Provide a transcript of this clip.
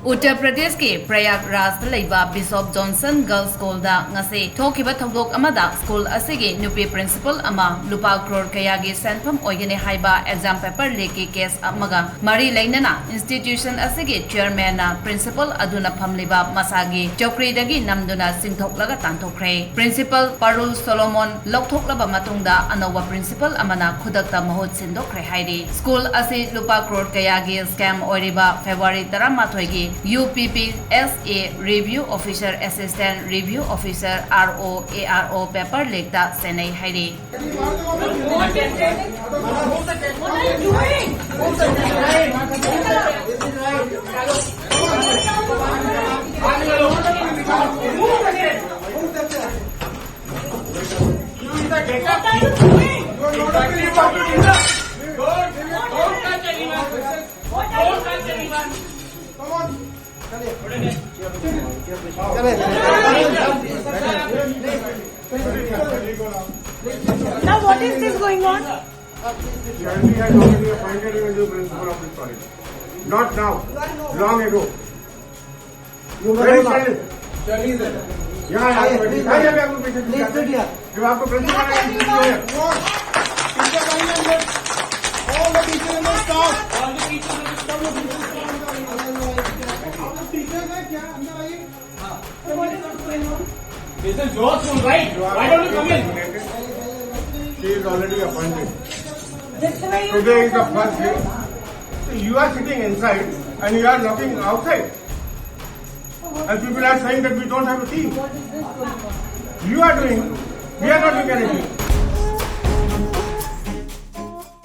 Uttar Pradesh ke Prayagraj laiba Bishop Johnson Girls School da ngase thokiba thodok amada school asige nupi principal ama lupa crore kaya gi senpham oigene haiba exam paper leke case amaga mari Leinana institution asige chairman na principal aduna phamliba masagi Choukridagi Namduna Chingthoklaga Tanthokhre principal Parul Solomon loktoklaba matungda anowa principal amana khudakta mahut sindokre hairi school ase lupa crore kaya gi scam oiriba February 13 gi UPPSA Review Officer Assistant Review Officer ROARO paper lekta senai hairi. Now what is this going on? Charlie has already appointed you as the principal of this college. Not now, long ago. Very silent. Charlie is there. Yeah, I आपको present जब आपको present All the teachers must stop. All the teachers must stop. This is your school, right? Why don't you come in? She is already appointed. That's the way you Today is the first day. So you are sitting inside and you are looking outside. And people are saying that we don't have a team. What is this going on? You are doing. We are not doing anything.